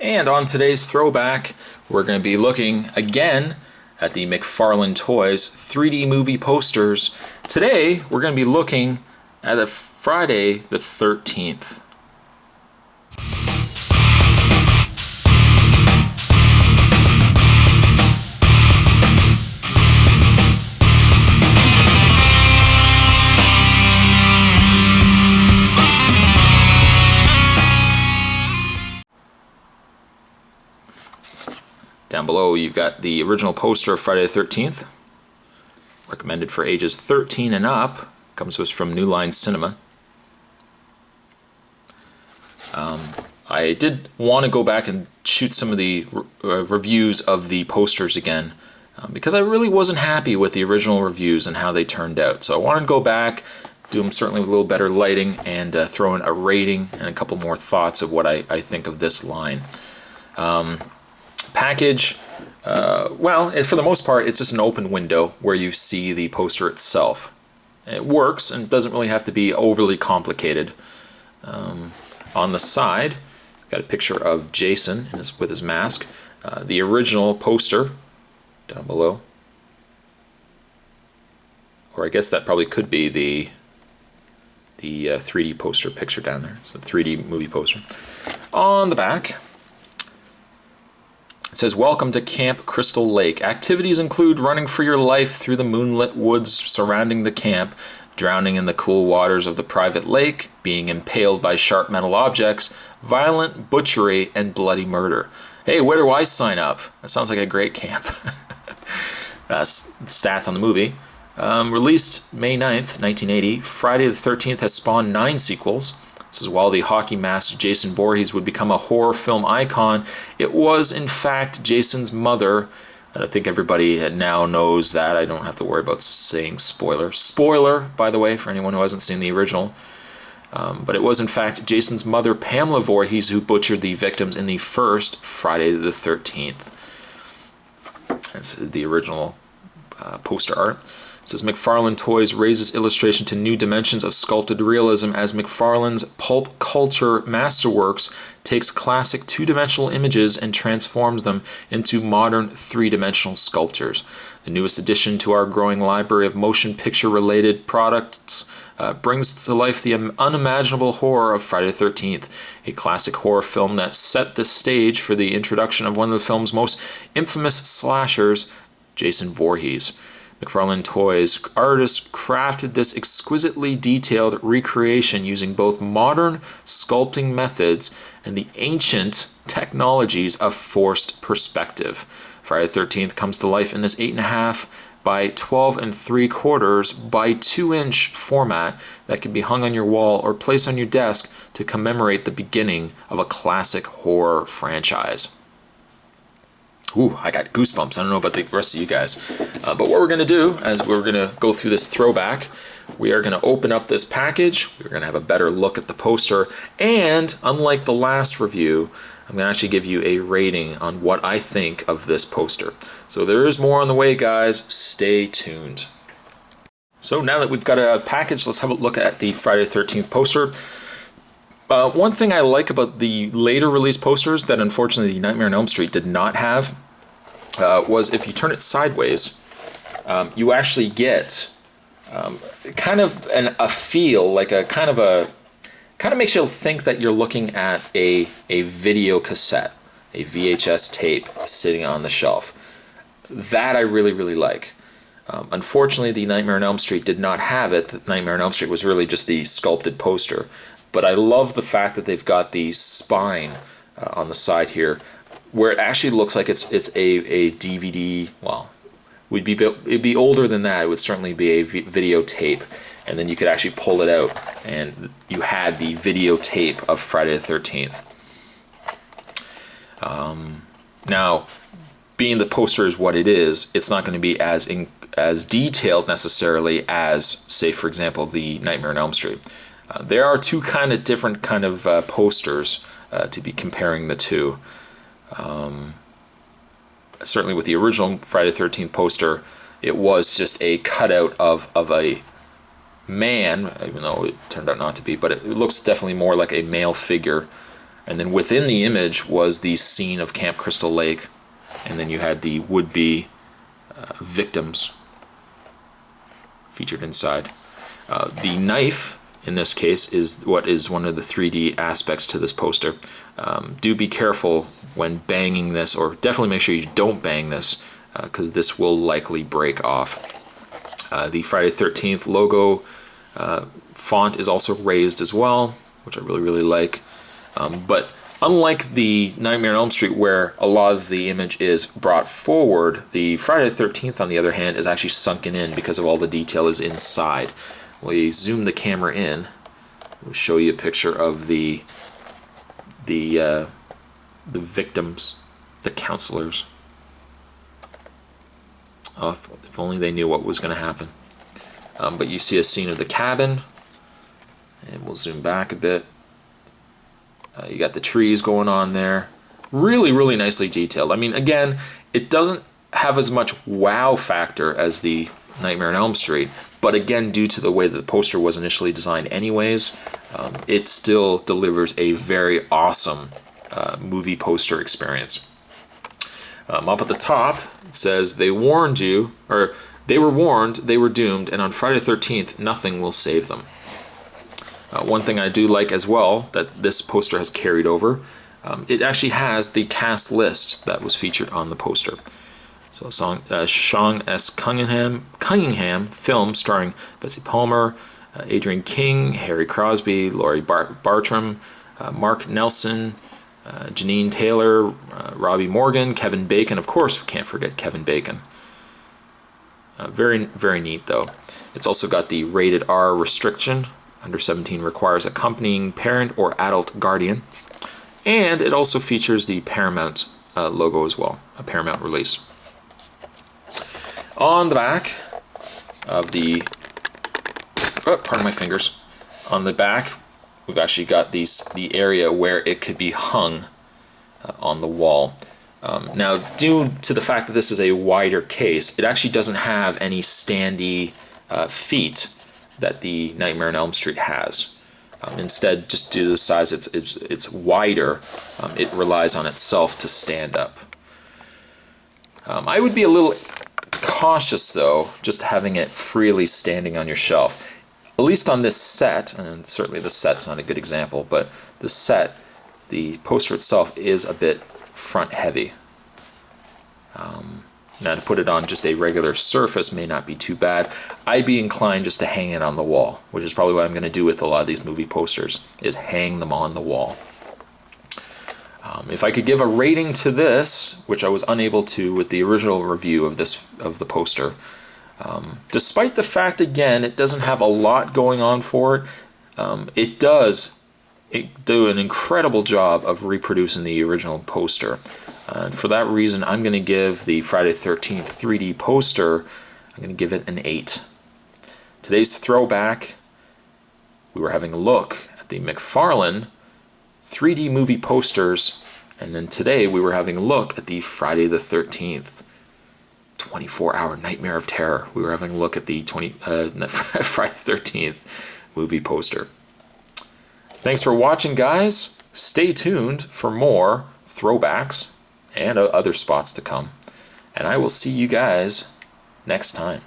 And on today's Throwback, we're going to be looking again at the McFarlane Toys 3D movie posters. Today, we're going to be looking at a Friday the 13th. Down below, you've got the original poster of Friday the 13th, recommended for ages 13 and up. Comes to us from New Line Cinema. I did want to go back and shoot some of the reviews of the posters again, because I really wasn't happy with the original reviews and how they turned out. So I wanted to go back, do them certainly with a little better lighting, and throw in a rating and a couple more thoughts of what I think of this line. Package, well, for the most part, it's just an open window where you see the poster itself. It works and doesn't really have to be overly complicated. On the side, got a picture of Jason with his mask. The original poster down below, or I guess that probably could be the 3D poster picture down there. So 3D movie poster. On the back, it says, "Welcome to Camp Crystal Lake. Activities include running for your life through the moonlit woods surrounding the camp, drowning in the cool waters of the private lake, being impaled by sharp metal objects, violent butchery, and bloody murder." Hey, where do I sign up? That sounds like a great camp. Stats on the movie. Released May 9th, 1980, Friday the 13th has spawned 9 sequels. This is while the hockey masked Jason Voorhees would become a horror film icon. It was, in fact, Jason's mother. And I think everybody now knows that. I don't have to worry about saying spoiler. Spoiler, by the way, for anyone who hasn't seen the original. But it was, in fact, Jason's mother, Pamela Voorhees, who butchered the victims in the first Friday the 13th. That's the original poster art. It says, McFarlane Toys raises illustration to new dimensions of sculpted realism as McFarlane's pulp culture Masterworks takes classic two-dimensional images and transforms them into modern three-dimensional sculptures. The newest addition to our growing library of motion picture-related products brings to life the unimaginable horror of Friday the 13th, a classic horror film that set the stage for the introduction of one of the film's most infamous slashers, Jason Voorhees. McFarlane Toys artists crafted this exquisitely detailed recreation using both modern sculpting methods and the ancient technologies of forced perspective. Friday the 13th comes to life in this 8.5 by 12 3/4 by 2-inch format that can be hung on your wall or placed on your desk to commemorate the beginning of a classic horror franchise. Ooh, I got goosebumps. I don't know about the rest of you guys. But what we're going to do, as we're going to go through this throwback, we are going to open up this package. We're going to have a better look at the poster. And unlike the last review, I'm going to actually give you a rating on what I think of this poster. So there is more on the way, guys. Stay tuned. So now that we've got a package, let's have a look at the Friday the 13th poster. One thing I like about the later release posters that unfortunately Nightmare on Elm Street did not have was if you turn it sideways, you actually get kind of a feel, like a kind of makes you think that you're looking at a video cassette, a VHS tape sitting on the shelf. That I really, really like. Unfortunately, the Nightmare on Elm Street did not have it. The Nightmare on Elm Street was really just the sculpted poster. But I love the fact that they've got the spine on the side here, where it actually looks like it's a DVD. Well, it'd be older than that. It would certainly be a videotape, and then you could actually pull it out, and you had the videotape of Friday the 13th. Now, being the poster is what it is, it's not going to be as detailed necessarily as, say, for example, the Nightmare on Elm Street. There are two kind of different kind of posters to be comparing the two. Certainly with the original Friday the 13th poster, it was just a cutout of a man, even though it turned out not to be, but it looks definitely more like a male figure And then within the image was the scene of Camp Crystal Lake, and then you had the would-be victims featured inside. The knife, in this case, is what is one of the 3D aspects to this poster. Do be careful when banging this, or definitely make sure you don't bang this, because this will likely break off. The Friday the 13th logo font is also raised as well, which I really like. But unlike the Nightmare on Elm Street, where a lot of the image is brought forward, the Friday the 13th, on the other hand, is actually sunken in because of all the detail is inside. We zoom the camera in. We'll show you a picture of the victims, the counselors. Oh, if only they knew what was going to happen. But you see a scene of the cabin, and we'll zoom back a bit. You got the trees going on there. Really nicely detailed. I mean, again, it doesn't have as much wow factor as the Nightmare on Elm Street, but again, due to the way that the poster was initially designed anyways, it still delivers a very awesome movie poster experience. Up at the top, it says, they warned you, or they were warned, they were doomed, and on Friday the 13th, nothing will save them. One thing I do like as well that this poster has carried over, it actually has the cast list that was featured on the poster. So Sean S. Cunningham film starring Betsy Palmer, Adrienne King, Harry Crosby, Laurie Bartram, Mark Nelson, Janine Taylor, Robbie Morgan, Kevin Bacon. Of course, we can't forget Kevin Bacon. Very neat though. It's also got the rated R restriction. Under 17 requires accompanying parent or adult guardian. And it also features the Paramount logo as well, a Paramount release. On the back of the, pardon my fingers, on the back we've actually got the area where it could be hung on the wall. Now, due to the fact that this is a wider case, it actually doesn't have any standy feet that the Nightmare on Elm Street has. Instead, just due to the size, it's wider. It relies on itself to stand up. I would be a little cautious though, just having it freely standing on your shelf. At least on this set, and certainly the set's not a good example, but the set, the poster itself is a bit front heavy. Now to put it on just a regular surface may not be too bad. I'd be inclined just to hang it on the wall, which is probably what I'm going to do with a lot of these movie posters, is hang them on the wall. If I could give a rating to this, which I was unable to with the original review of the poster, despite the fact, again, it doesn't have a lot going on for it, it does do an incredible job of reproducing the original poster. And for that reason, I'm going to give the Friday the 13th 3D poster, I'm going to give it an 8. Today's throwback, we were having a look at the McFarlane 3D movie posters, and then today we were having a look at the Friday the 13th 24-hour nightmare of terror. We were having a look at the Friday the 13th movie poster. Thanks for watching, guys. Stay tuned for more throwbacks and other spots to come. And I will see you guys next time.